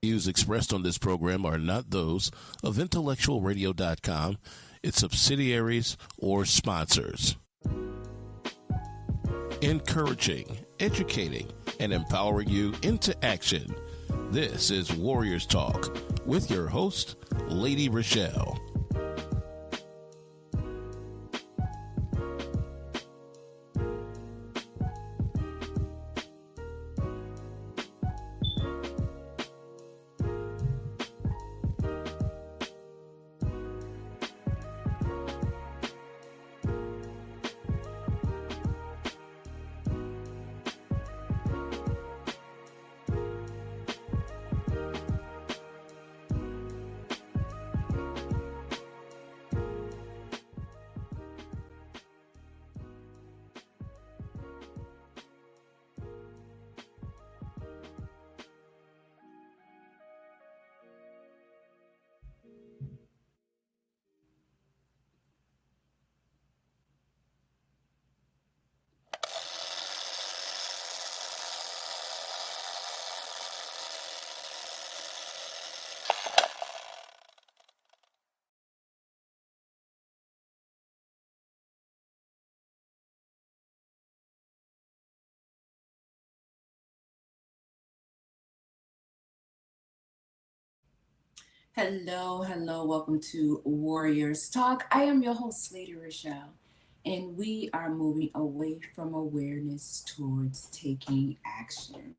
Views expressed on this program are not those of intellectualradio.com, its subsidiaries, or sponsors. Encouraging, educating, and empowering you into action. This is Warriors Talk with your host, Lady Rochelle. Hello. Welcome to Warriors Talk. I am your host, Lady Rochelle, and we are moving away from awareness towards taking action.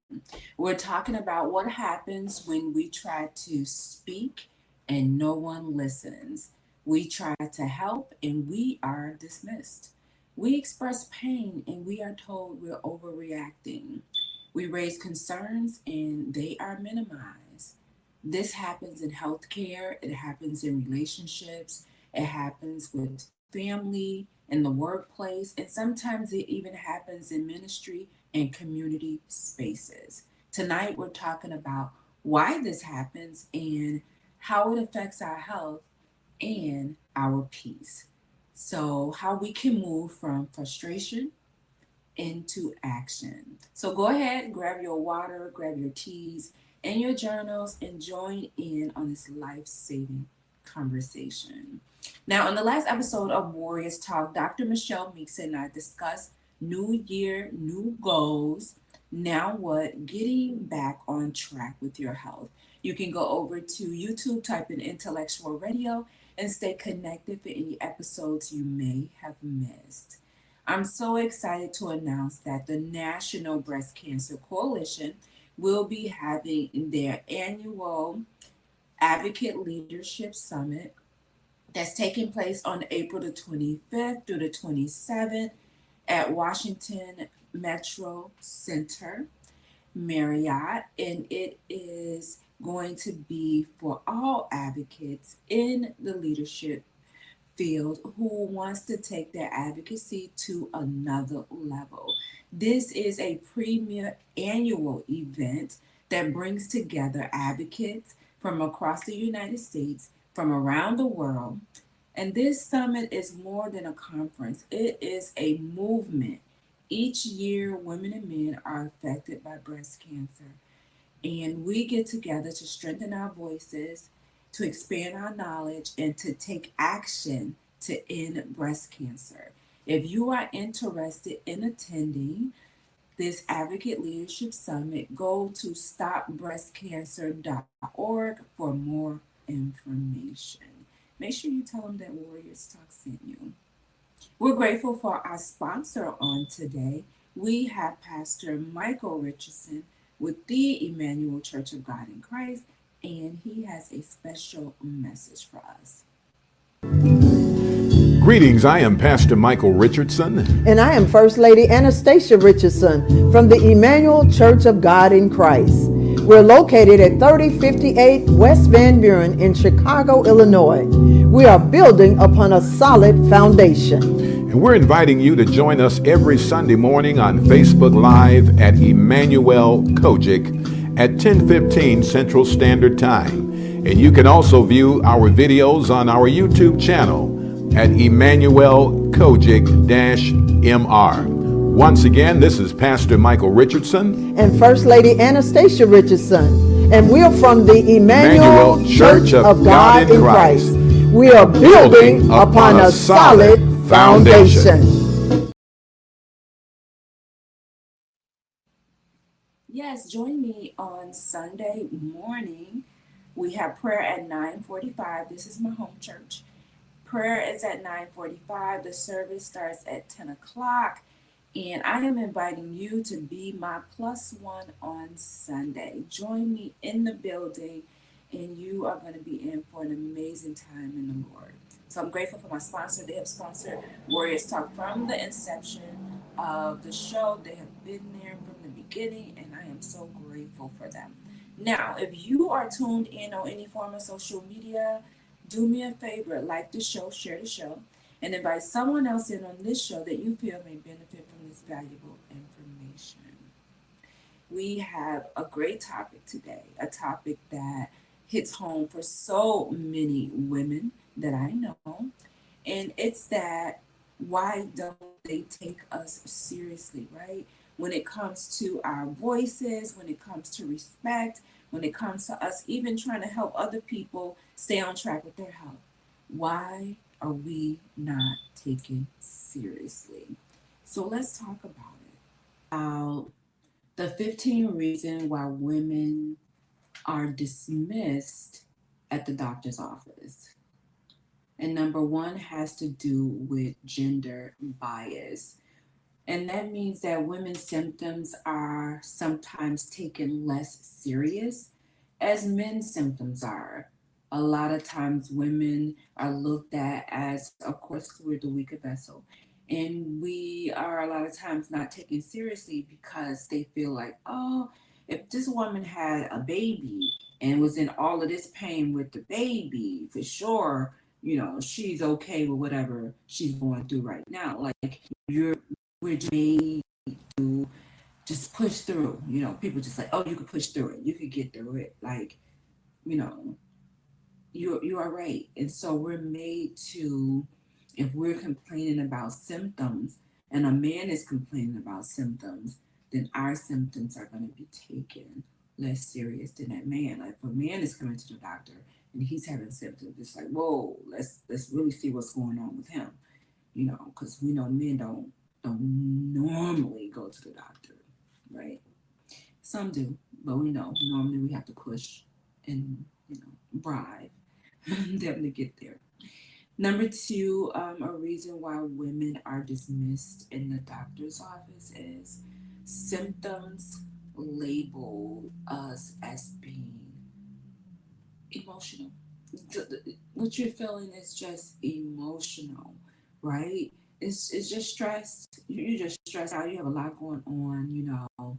We're talking about what happens when we try to speak and no one listens. We try to help and we are dismissed. We express pain and we are told we're overreacting. We raise concerns and they are minimized. This happens in healthcare, it happens in relationships, it happens with family, in the workplace, and sometimes it even happens in ministry and community spaces. Tonight, we're talking about why this happens and how it affects our health and our peace. So, how we can move from frustration into action. So go ahead, grab your water, grab your teas and your journals, and join in on this life saving conversation. Now, on the last episode of Warriors Talk, Dr. Michelle Meeks and I discussed New Year, New Goals. Now, what? Getting back on track with your health. You can go over to YouTube, type in Intellectual Radio, and stay connected for any episodes you may have missed. I'm so excited to announce that the National Breast Cancer Coalition will be having their annual Advocate Leadership Summit that's taking place on April the 25th through the 27th at Washington Metro Center Marriott, and it is going to be for all advocates in the leadership field who wants to take their advocacy to another level. This is a premier annual event that brings together advocates from across the United States, from around the world. And this summit is more than a conference, it is a movement. Each year, women and men are affected by breast cancer. And we get together to strengthen our voices, to expand our knowledge, and to take action to end breast cancer. If you are interested in attending this Advocate Leadership Summit, go to stopbreastcancer.org for more information. Make sure you tell them that Warriors Talk sent you. We're grateful for our sponsor on today. We have Pastor Michael Richardson with the Emmanuel Church of God in Christ, and he has a special message for us. Greetings, I am Pastor Michael Richardson. And I am First Lady Anastasia Richardson from the Emmanuel Church of God in Christ. We're located at 3058 West Van Buren in Chicago, Illinois. We are building upon a solid foundation. And we're inviting you to join us every Sunday morning on Facebook Live at Emmanuel Kojic at 10:15 Central Standard Time. And you can also view our videos on our YouTube channel at Emmanuel Kojic-MR. Once again, this is Pastor Michael Richardson and First Lady Anastasia Richardson. and we're from the Emmanuel Church of God in Christ. We are building upon a solid foundation. Yes, join me on Sunday morning. We have prayer at 9:45. This is my home church. Prayer is at 9:45. The service starts at 10 o'clock. And I am inviting you to be my plus one on Sunday. Join me in the building, and you are going to be in for an amazing time in the Lord. So I'm grateful for my sponsor. They have sponsored Warriors Talk from the inception of the show. They have been there from the beginning, and I am so grateful for them. Now, if you are tuned in on any form of social media, do me a favor, like the show, share the show, and invite someone else in on this show that you feel may benefit from this valuable information. We have a great topic today, a topic that hits home for so many women that I know, and it's that why don't they take us seriously, right? When it comes to our voices, when it comes to respect, when it comes to us even trying to help other people stay on track with their health, why are we not taken seriously? So let's talk about it. The 15 reasons why women are dismissed at the doctor's office. And number one has to do with gender bias. And that means that women's symptoms are sometimes taken less serious as men's symptoms are. A lot of times women are looked at as, of course, we're the weaker vessel. And we are a lot of times not taken seriously because they feel like, oh, if this woman had a baby and was in all of this pain with the baby, for sure, she's okay with whatever she's going through right now. Like we're just made to just push through. People just like, oh, you could push through it. You could get through it. Like, you know, you are right. And so we're made to, if we're complaining about symptoms and a man is complaining about symptoms, then our symptoms are going to be taken less serious than that man. Like if a man is coming to the doctor and he's having symptoms, it's like, whoa, let's really see what's going on with him. Because we know men don't normally go to the doctor, right? Some do, but we know normally we have to push and bribe them to get there. Number two, a reason why women are dismissed in the doctor's office is symptoms label us as being emotional. What you're feeling is just emotional, right? It's just stress. You're just stressed out. You have a lot going on.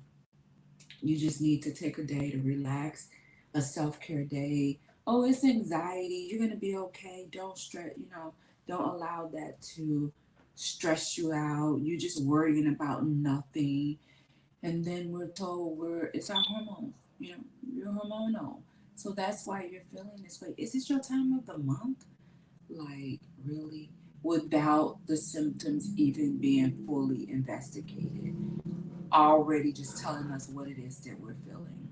You just need to take a day to relax, a self-care day. Oh, it's anxiety. You're gonna be okay. Don't stress. Don't allow that to stress you out. You're just worrying about nothing. And then we're told it's our hormones. You're hormonal. So that's why you're feeling this way. Is this your time of the month? Like, really? Without the symptoms even being fully investigated, already just telling us what it is that we're feeling.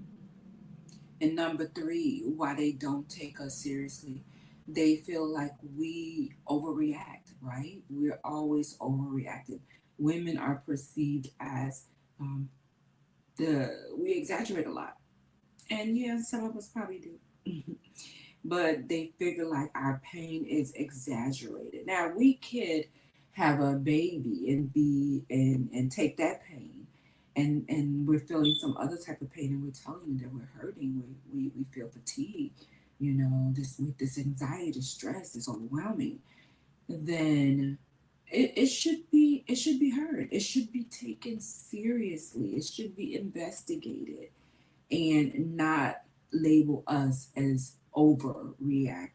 And number three, why they don't take us seriously. They feel like we overreact, right? We're always overreacting. Women are perceived as um, we exaggerate a lot. And yeah, some of us probably do. But they figure like our pain is exaggerated. Now we could have a baby and and take that pain, and we're feeling some other type of pain, and we're telling you that we're hurting. We feel fatigue. This anxiety, stress is overwhelming. Then it should be heard. It should be taken seriously. It should be investigated and not label us as overreacting.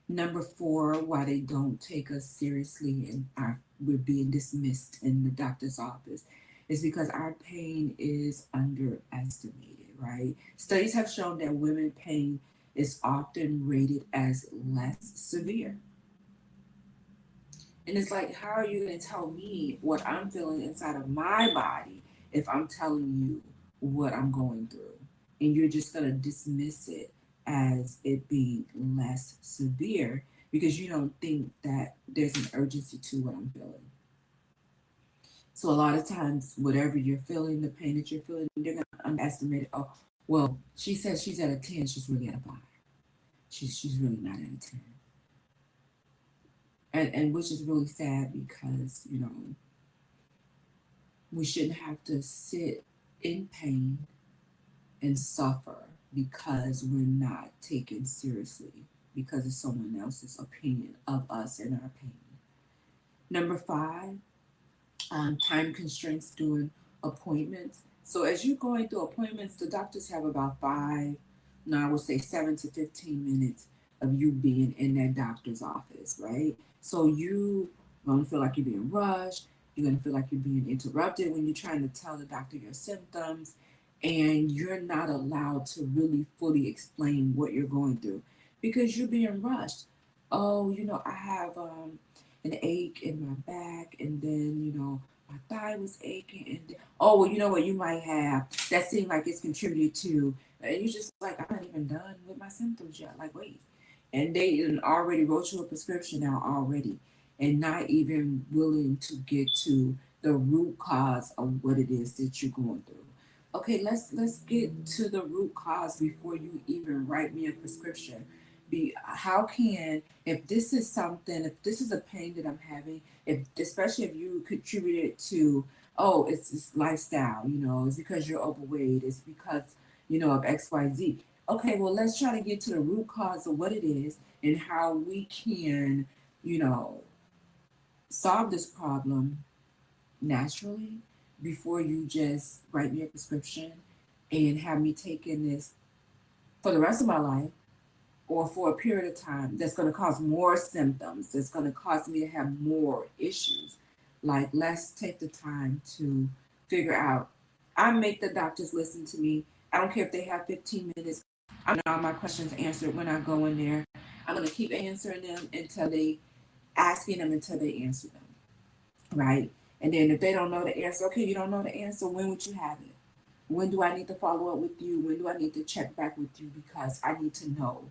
Number four, why they don't take us seriously and we're being dismissed in the doctor's office is because our pain is underestimated, right? Studies have shown that women pain is often rated as less severe. And it's like, how are you going to tell me what I'm feeling inside of my body if I'm telling you what I'm going through? and you're just going to dismiss it as it being less severe because you don't think that there's an urgency to what I'm feeling. So a lot of times, whatever you're feeling, the pain that you're feeling, they're going to underestimate it. Oh, well, she says she's at a 10, she's really at a 5. She's really not at a 10. And which is really sad because, we shouldn't have to sit in pain and suffer because we're not taken seriously because of someone else's opinion of us and our pain. Number 5, time constraints during appointments. So as you're going through appointments, the doctors have about 5, no, I would say 7 to 15 minutes of you being in that doctor's office, right? So you gonna feel like you're being rushed. You're gonna feel like you're being interrupted when you're trying to tell the doctor your symptoms, and you're not allowed to really fully explain what you're going through because you're being rushed. Oh, I have an ache in my back, and then my thigh was aching, and oh, well, you know what you might have that seemed like it's contributed to, and you're just like, I'm not even done with my symptoms yet. Like, wait, and they already wrote you a prescription now already, and not even willing to get to the root cause of what it is that you're going through. Okay, let's get to the root cause before you even write me a prescription. How can, if this is something, if this is a pain that I'm having, if especially if you contributed to, oh, it's lifestyle, it's because you're overweight, it's because of XYZ. Okay, well, let's try to get to the root cause of what it is and how we can, you know, solve this problem naturally before you just write me a prescription and have me taking this for the rest of my life or for a period of time that's going to cause more symptoms, that's going to cause me to have more issues. Like, let's take the time to figure out. I make the doctors listen to me. I don't care if they have 15 minutes. I know all my questions answered when I go in there. I'm going to keep answering them asking them until they answer them, right? And then if they don't know the answer, okay, you don't know the answer, when would you have it? When do I need to follow up with you? When do I need to check back with you? Because I need to know,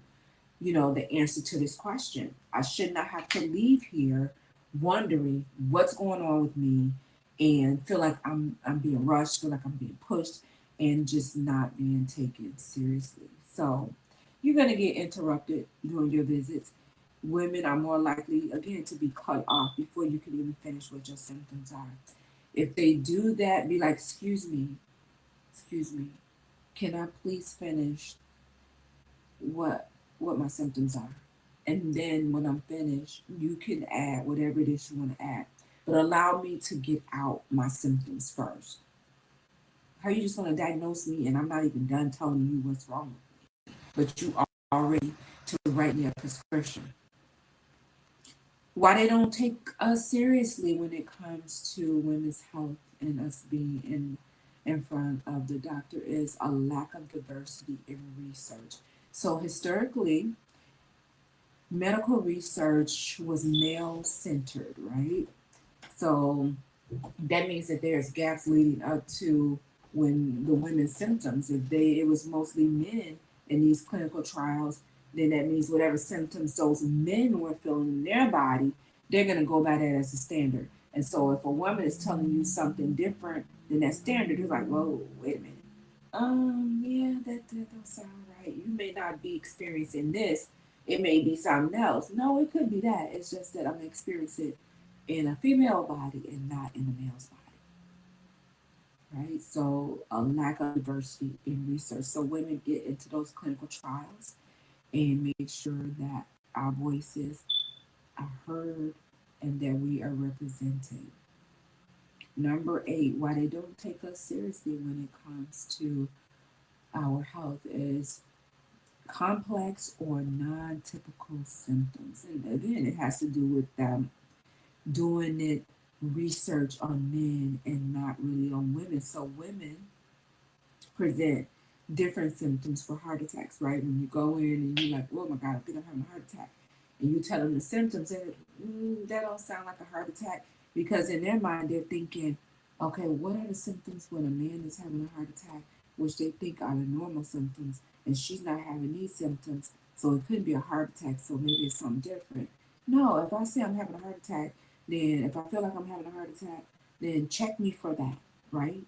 the answer to this question. I should not have to leave here wondering what's going on with me and feel like I'm being rushed, feel like I'm being pushed, and just not being taken seriously. So you're gonna get interrupted during your visits. Women are more likely, again, to be cut off before you can even finish what your symptoms are. If they do that, be like, excuse me, can I please finish what my symptoms are? And then when I'm finished, you can add whatever it is you want to add. But allow me to get out my symptoms first. How are you just going to diagnose me and I'm not even done telling you what's wrong with me? But you are already to write me a prescription. Why they don't take us seriously when it comes to women's health and us being in front of the doctor is a lack of diversity in research. So historically, medical research was male centered, right? So that means that there's gaps leading up to when the women's symptoms, if it was mostly men in these clinical trials, then that means whatever symptoms those men were feeling in their body, they're going to go by that as a standard. And so if a woman is telling you something different than that standard, you're like, whoa, wait a minute. Yeah, that don't sound right. You may not be experiencing this. It may be something else. No, it could be that. It's just that I'm experiencing it in a female body and not in a male's body. Right? So a lack of diversity in research. So women get into those clinical trials and make sure that our voices are heard and that we are represented. Number 8, why they don't take us seriously when it comes to our health is complex or non-typical symptoms. And again, it has to do with them doing it research on men and not really on women. So women present different symptoms for heart attacks, right? When you go in and you're like, oh my God, I think I'm having a heart attack. And you tell them the symptoms and that don't sound like a heart attack because in their mind, they're thinking, okay, what are the symptoms when a man is having a heart attack? which they think are the normal symptoms, and she's not having these symptoms, so it couldn't be a heart attack, so maybe it's something different. No, if I say I'm having a heart attack, then if I feel like I'm having a heart attack, then check me for that, right?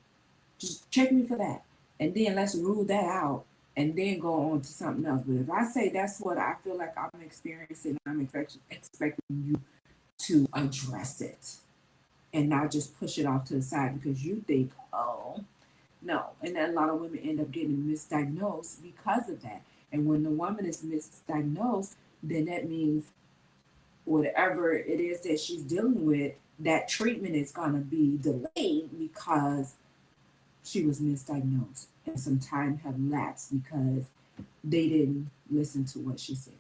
Just check me for that. And then let's rule that out and then go on to something else. But if I say that's what I feel like I'm experiencing, I'm expecting you to address it and not just push it off to the side because you think, oh, no. And then a lot of women end up getting misdiagnosed because of that. And when the woman is misdiagnosed, then that means whatever it is that she's dealing with, that treatment is going to be delayed because she was misdiagnosed and some time have lapsed because they didn't listen to what she said.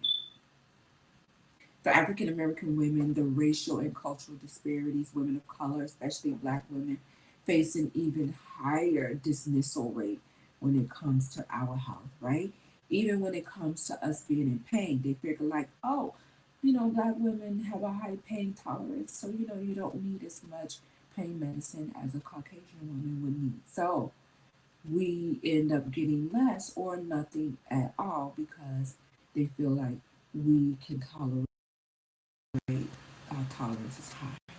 For African American women, the racial and cultural disparities, women of color, especially Black women, face an even higher dismissal rate when it comes to our health, right? Even when it comes to us being in pain, they figure like, oh, Black women have a high pain tolerance, so you don't need as much pain medicine as a Caucasian woman would need. So we end up getting less or nothing at all because they feel like we can tolerate our tolerance is high.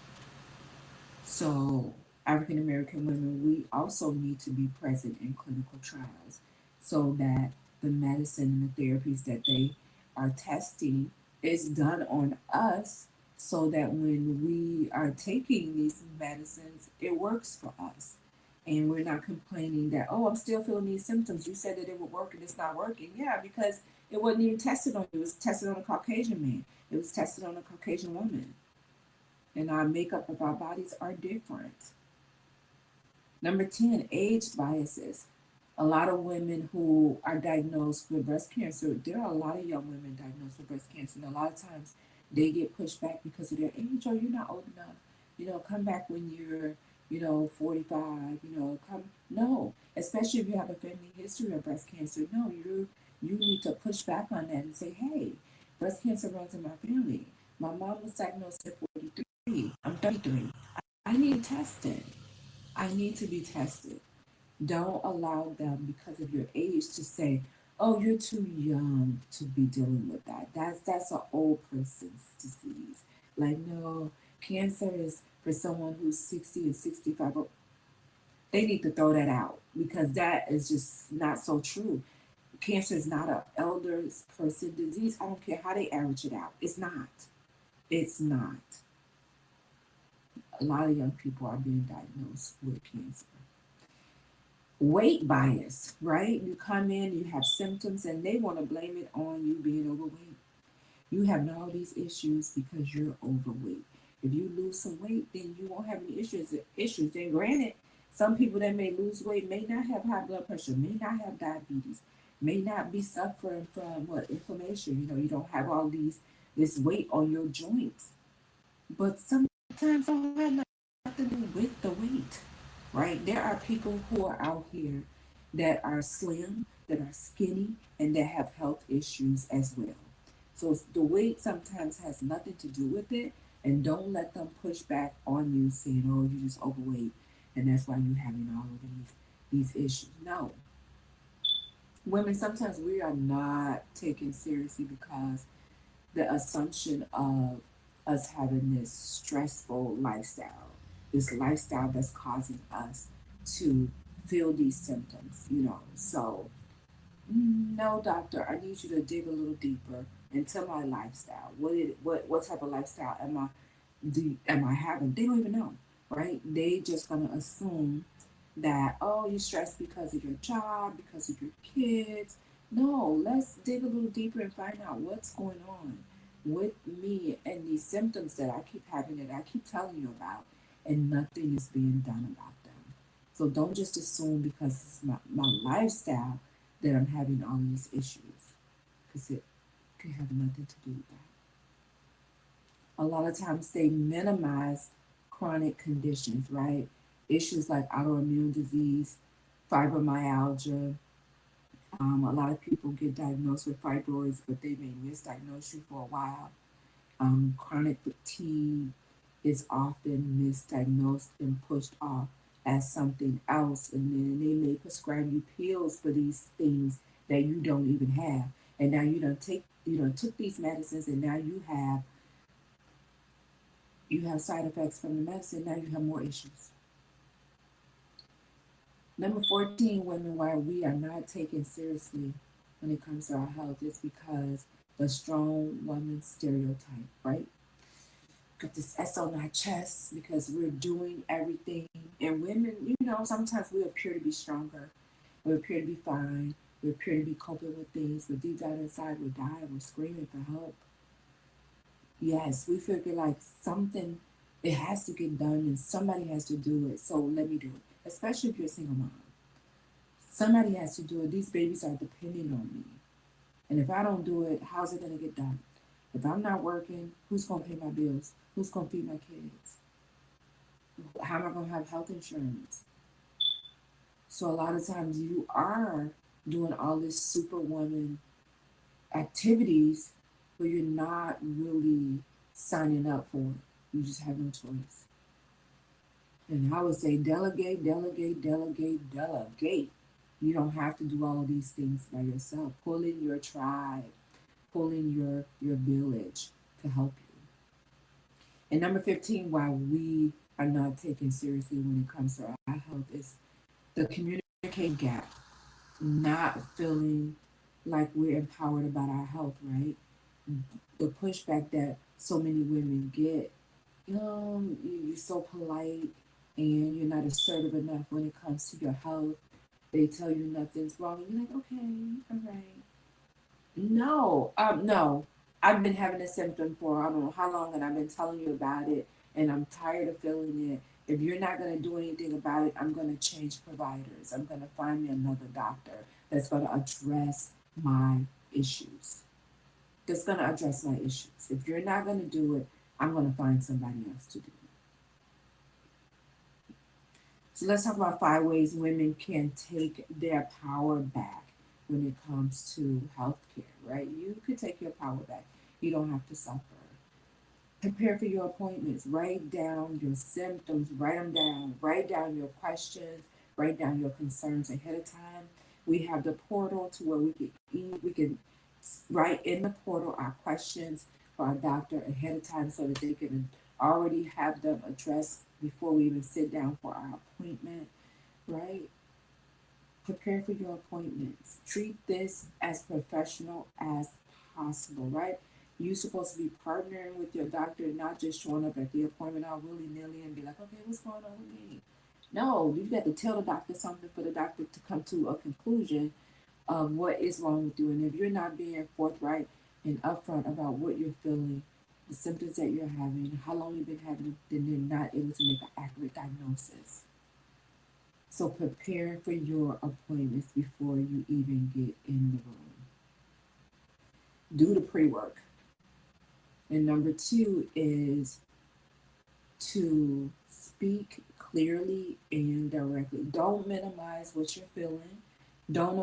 So African American women, we also need to be present in clinical trials so that the medicine and the therapies that they are testing is done on us so that when we are taking these medicines, it works for us. And we're not complaining that, oh, I'm still feeling these symptoms. You said that it would work and it's not working. Yeah, because it wasn't even tested on you. It was tested on a Caucasian man. It was tested on a Caucasian woman. And our makeup of our bodies are different. Number 10, age biases. A lot of women who are diagnosed with breast cancer, there are a lot of young women diagnosed with breast cancer, and a lot of times they get pushed back because of their age. Or you're not old enough. Come back when you're, 45. Come. No, especially if you have a family history of breast cancer. No, you need to push back on that and say, hey, breast cancer runs in my family. My mom was diagnosed at 43. I'm 33. I need tested. I need to be tested. Don't allow them because of your age to say, "Oh, you're too young to be dealing with that. That's an old person's disease." Like, no, cancer is for someone who's 60 and 65. They need to throw that out because that is just not so true. Cancer is not an elder person disease. I don't care how they average it out. It's not. It's not. A lot of young people are being diagnosed with cancer. Weight bias, right? You come in, you have symptoms, and they want to blame it on you being overweight. You have all these issues because you're overweight. If you lose some weight, then you won't have any issues. Then granted, some people that may lose weight may not have high blood pressure, may not have diabetes, may not be suffering from inflammation. You don't have all this weight on your joints. But sometimes don't have nothing to do with the weight, right? There are people who are out here that are slim, that are skinny, and that have health issues as well. So the weight sometimes has nothing to do with it, and don't let them push back on you saying, "Oh, you're just overweight, and that's why you're having all of these issues." No, women, sometimes we are not taken seriously because the assumption of us having this stressful lifestyle that's causing us to feel these symptoms. So, no, doctor, I need you to dig a little deeper into my lifestyle. What type of lifestyle am I having? They don't even know, right? They just gonna assume that, oh, you're stressed because of your job, because of your kids. No, let's dig a little deeper and find out what's going on with me and these symptoms that I keep having, that I keep telling you about, and nothing is being done about them. So don't just assume because it's my lifestyle that I'm having all these issues, because it could have nothing to do with that. A lot of times they minimize chronic conditions, right? Issues like autoimmune disease, fibromyalgia. A lot of people get diagnosed with fibroids, but they may misdiagnose you for a while. Chronic fatigue is often misdiagnosed and pushed off as something else, and then they may prescribe you pills for these things that you don't even have. And now you don't took these medicines, and now you have side effects from the medicine. Now you have more issues. Number 14, women, why we are not taken seriously when it comes to our health is because the strong woman stereotype, right? Got this S on our chest because we're doing everything. And women, sometimes we appear to be stronger. We appear to be fine. We appear to be coping with things, but deep down inside, we're dying. We're screaming for help. Yes, we figure like something, it has to get done and somebody has to do it. So let me do it, especially if you're a single mom. Somebody has to do it. These babies are depending on me. And if I don't do it, how's it going to get done? If I'm not working, who's going to pay my bills? Who's going to feed my kids? How am I going to have health insurance? So a lot of times you are doing all this superwoman activities, but you're not really signing up for it. You just have no choice. And I would say delegate, delegate, delegate, delegate. You don't have to do all of these things by yourself. Pull in your tribe, pull in your village to help you. And number 15, why we are not taken seriously when it comes to our health is the communication gap, not feeling like we're empowered about our health, right? The pushback that so many women get, you're so polite and you're not assertive enough when it comes to your health. They tell you nothing's wrong, and you're like, okay, all right. No. I've been having a symptom for I don't know how long, and I've been telling you about it, and I'm tired of feeling it. If you're not going to do anything about it, I'm going to change providers. I'm going to find me another doctor that's going to address my issues. That's going to address my issues. If you're not going to do it, I'm going to find somebody else to do it. So let's talk about 5 ways women can take their power back when it comes to healthcare, right? You could take your power back. You don't have to suffer. Prepare for your appointments. Write down your symptoms. Write them down. Write down your questions. Write down your concerns ahead of time. We have the portal to where we can write in the portal our questions for our doctor ahead of time so that they can already have them addressed before we even sit down for our appointment, right? Prepare for your appointments. Treat this as professional as possible, right? You're supposed to be partnering with your doctor, not just showing up at the appointment all willy-nilly and be like, okay, what's going on with me? No, you got to tell the doctor something for the doctor to come to a conclusion of what is wrong with you. And if you're not being forthright and upfront about what you're feeling, the symptoms that you're having, how long you've been having, then they're not able to make an accurate diagnosis. So prepare for your appointments before you even get in the room. Do the pre-work. And number 2 is to speak clearly and directly. Don't minimize what you're feeling. Don't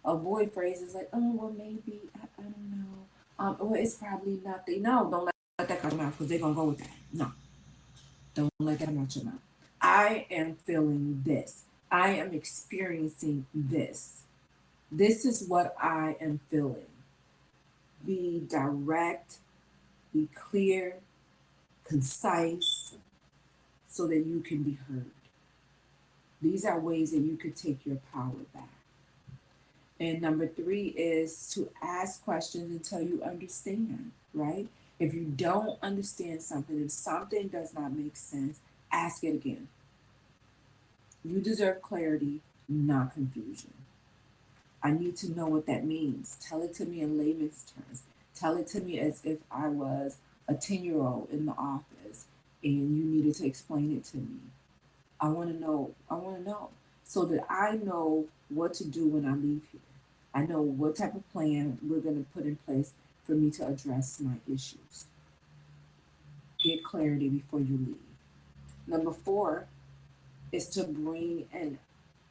avoid phrases like, oh, well, maybe, I don't know. Well, it's probably nothing. No, don't let that come out your mouth because they're going to go with that. No, don't let that come out your mouth. I am feeling this. I am experiencing this. This is what I am feeling. Be direct, be clear, concise, so that you can be heard. These are ways that you could take your power back. And number 3 is to ask questions until you understand, right? If you don't understand something, if something does not make sense, ask it again. You deserve clarity, not confusion. I need to know what that means. Tell it to me in layman's terms. Tell it to me as if I was a 10-year-old in the office and you needed to explain it to me. I want to know so that I know what to do when I leave here. I know what type of plan we're going to put in place for me to address my issues. Get clarity before you leave. Number 4 is to bring an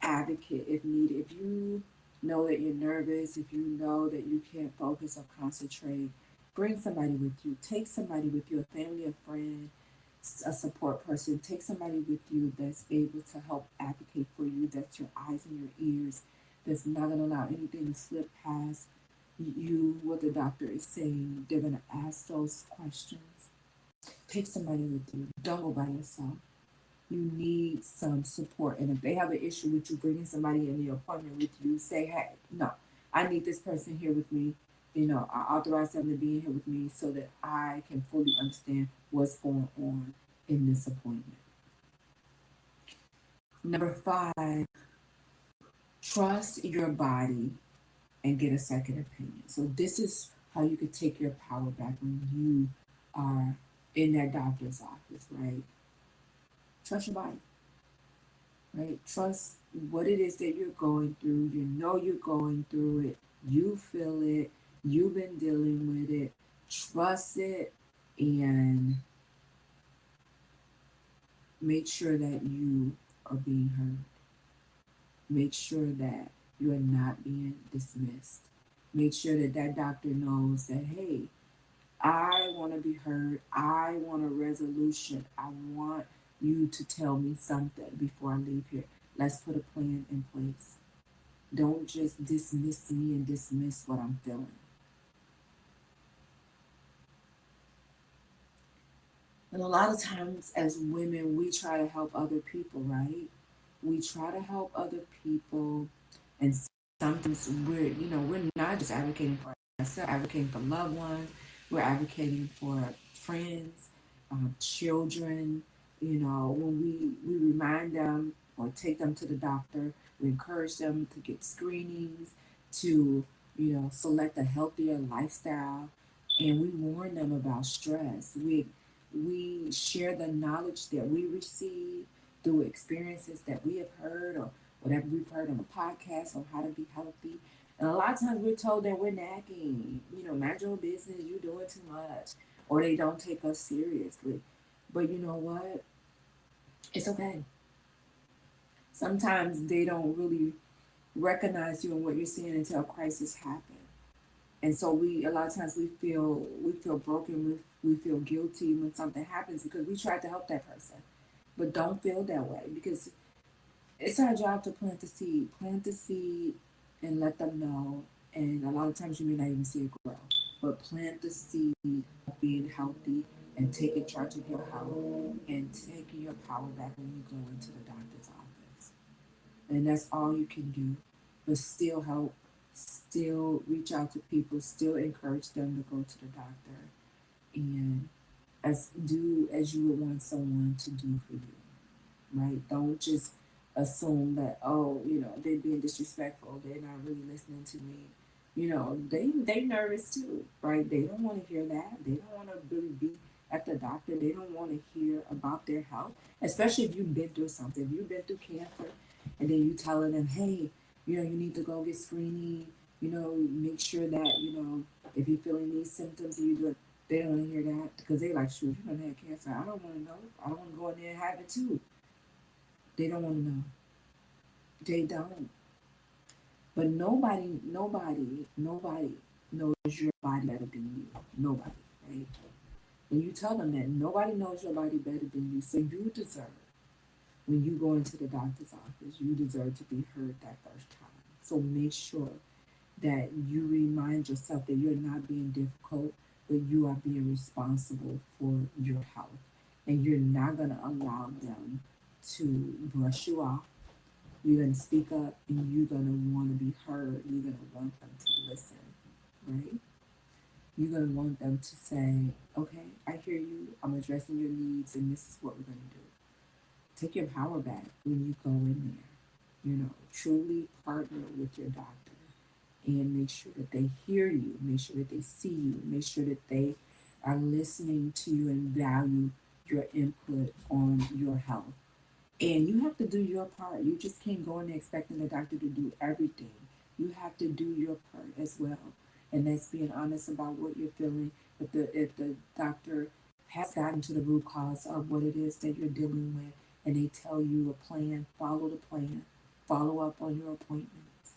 advocate if needed. If you know that you're nervous, if you know that you can't focus or concentrate, bring somebody with you. Take somebody with you, a family, a friend, a support person. Take somebody with you that's able to help advocate for you, that's your eyes and your ears, that's not going to allow anything to slip past you, what the doctor is saying. They're going to ask those questions. Take somebody with you. Don't go by yourself. You need some support. And if they have an issue with you bringing somebody in the appointment with you, say, hey, no, I need this person here with me. I authorize them to be here with me so that I can fully understand what's going on in this appointment. Number 5, trust your body and get a second opinion. So this is how you could take your power back when you are in that doctor's office, right? Trust your body, right? Trust what it is that you're going through. You know you're going through it. You feel it. You've been dealing with it. Trust it and make sure that you are being heard. Make sure that you are not being dismissed. Make sure that that doctor knows that, hey, I want to be heard. I want a resolution. I want you to tell me something before I leave here. Let's put a plan in place. Don't just dismiss me and dismiss what I'm feeling. And a lot of times as women, we try to help other people, right? We try to help other people, and sometimes we're not just advocating for ourselves, advocating for loved ones, we're advocating for friends, children. When we remind them or take them to the doctor, we encourage them to get screenings, to select a healthier lifestyle, and we warn them about stress. We share the knowledge that we receive through experiences that we have heard or whatever we've heard on a podcast on how to be healthy. And a lot of times we're told that we're nagging, mind your business, you're doing too much, or they don't take us seriously. But you know what? It's okay. Sometimes they don't really recognize you and what you're saying until a crisis happens. And so a lot of times we feel broken, we feel guilty when something happens because we tried to help that person. But don't feel that way because it's our job to plant the seed. Plant the seed and let them know. And a lot of times you may not even see it grow. But plant the seed of being healthy and taking charge of your health and taking your power back when you go into the doctor's office. And that's all you can do. But still help, still reach out to people, still encourage them to go to the doctor. And do as you would want someone to do for you, right? Don't just assume that, they're being disrespectful, they're not really listening to me. They nervous too, right? They don't want to hear that. They don't want to really be at the doctor. They don't want to hear about their health, especially if you've been through something. If you've been through cancer, and then you telling them, hey, you need to go get screening. Make sure that if you're feeling these symptoms, you do it. They don't want to hear that because they like, shoot, you don't have cancer. I don't want to know. I don't want to go in there and have it too. They don't want to know. They don't. But nobody knows your body better than you. Nobody, right? And you tell them that nobody knows your body better than you. So you deserve, when you go into the doctor's office, you deserve to be heard that first time. So make sure that you remind yourself that you're not being difficult, but you are being responsible for your health. And you're not going to allow them to brush you off. You're going to speak up and you're going to want to be heard. You're going to want them to listen, right? You're going to want them to say, okay, I hear you. I'm addressing your needs and this is what we're going to do. Take your power back when you go in there. Truly partner with your doctor and make sure that they hear you, make sure that they see you, make sure that they are listening to you and value your input on your health. And you have to do your part. You just can't go in there expecting the doctor to do everything. You have to do your part as well. And that's being honest about what you're feeling. If the doctor has gotten to the root cause of what it is that you're dealing with and they tell you a plan, follow the plan, follow up on your appointments.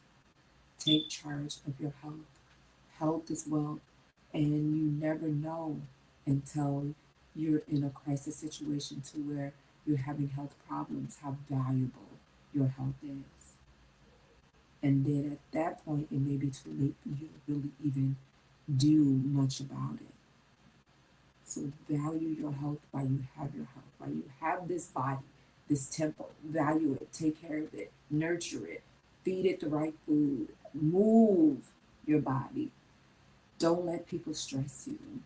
Take charge of your health. Health is wealth, and you never know until you're in a crisis situation to where you're having health problems, how valuable your health is. And then at that point, it may be too late for you to really even do much about it. So value your health while you have your health, while you have this body, this temple. Value it, take care of it, nurture it, feed it the right food, move your body. Don't let people stress you.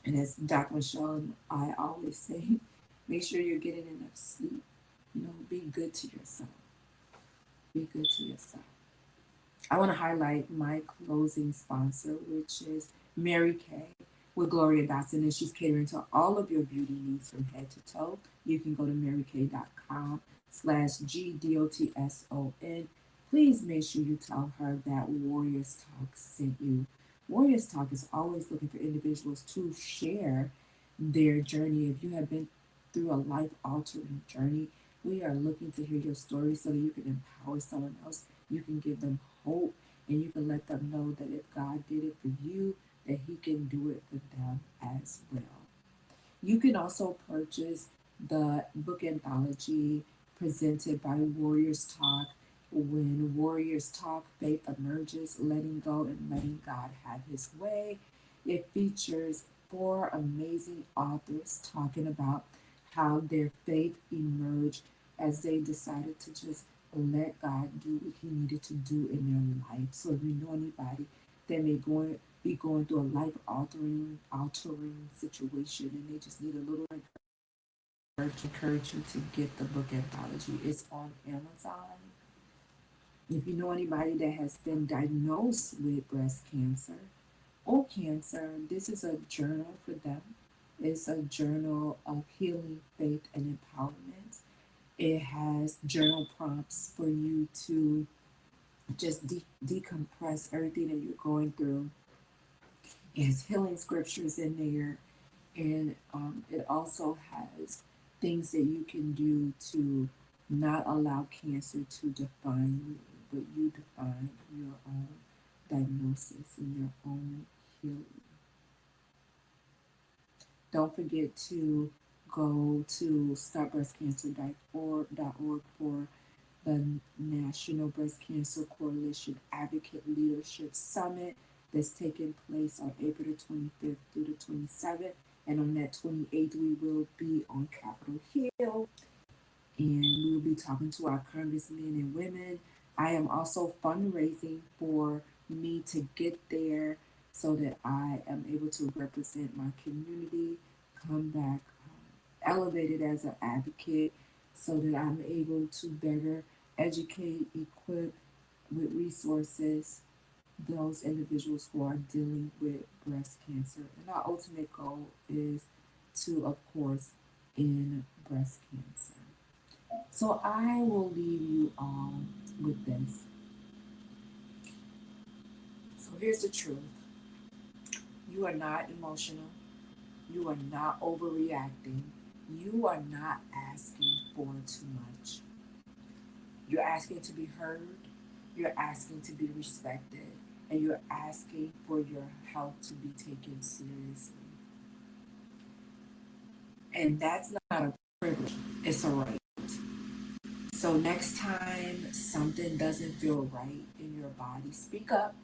And as Dr. Michelle and I always say, make sure you're getting enough sleep. Be good to yourself. Be good to yourself. I want to highlight my closing sponsor, which is Mary Kay with Gloria Dotson, and she's catering to all of your beauty needs from head to toe. You can go to marykay.com/GDOTSON. Please make sure you tell her that Warriors Talk sent you. Warriors Talk is always looking for individuals to share their journey. If you have been through a life-altering journey, we are looking to hear your story so that you can empower someone else. You can give them hope, and you can let them know that if God did it for you, that He can do it for them as well. You can also purchase the book anthology presented by Warriors Talk, When Warriors Talk, Faith Emerges, Letting Go and Letting God Have His Way. It features 4 amazing authors talking about how their faith emerged as they decided to just let God do what He needed to do in their life. So if you know anybody that may be going through a life-altering situation and they just need a little encourage you to get the book anthology. It's on Amazon. If you know anybody that has been diagnosed with breast cancer or cancer, this is a journal for them. It's a journal of healing, faith, and empowerment. It has journal prompts for you to just decompress everything that you're going through. It has healing scriptures in there, and it also has things that you can do to not allow cancer to define you, but you define your own diagnosis and your own healing. Don't forget to go to stopbreastcancer.org for the National Breast Cancer Coalition Advocate Leadership Summit that's taking place on April the 25th through the 27th. And on that 28th, we will be on Capitol Hill, and we will be talking to our congressmen and women. I am also fundraising for me to get there so that I am able to represent my community, come back elevated as an advocate so that I'm able to better educate, equip with resources those individuals who are dealing with breast cancer. And our ultimate goal is to, of course, end breast cancer. So I will leave you all with this. So here's the truth. You are not emotional. You are not overreacting. You are not asking for too much. You're asking to be heard. You're asking to be respected. And you're asking for your health to be taken seriously. And that's not a privilege, it's a right. So next time something doesn't feel right in your body, speak up,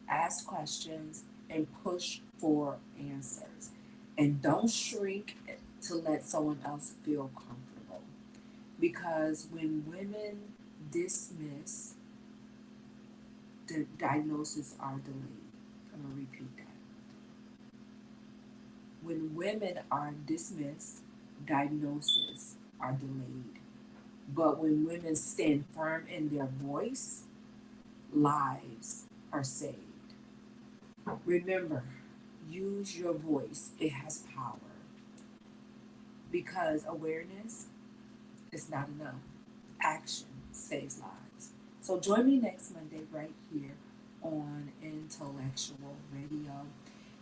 ask questions, and push for answers. And don't shrink to let someone else feel comfortable. Because when women dismiss, the diagnoses are delayed. I'm going to repeat that. When women are dismissed, diagnoses are delayed. But when women stand firm in their voice, lives are saved. Remember, use your voice. It has power. Because awareness is not enough. Action saves lives. So join me next Monday right here on Intellectual Radio.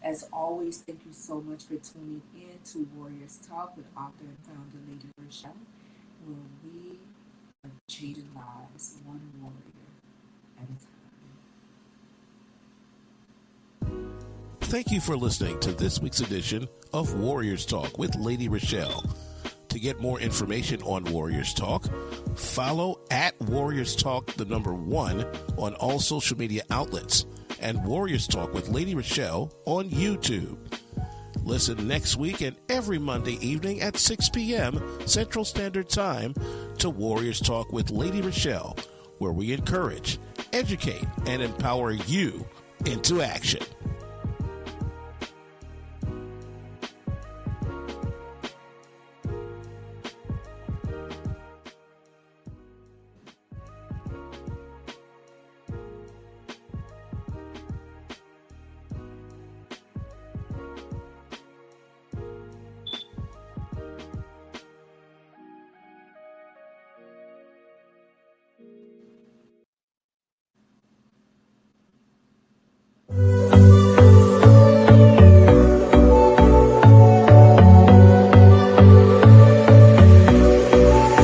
As always, thank you so much for tuning in to Warriors Talk with author and founder Lady Rochelle, where we are changing lives one warrior at a time. Thank you for listening to this week's edition of Warriors Talk with Lady Rochelle. To get more information on Warriors Talk, follow at Warriors Talk, the number 1, on all social media outlets, and Warriors Talk with Lady Rochelle on YouTube. Listen next week and every Monday evening at 6 p.m. Central Standard Time to Warriors Talk with Lady Rochelle, where we encourage, educate, and empower you into action.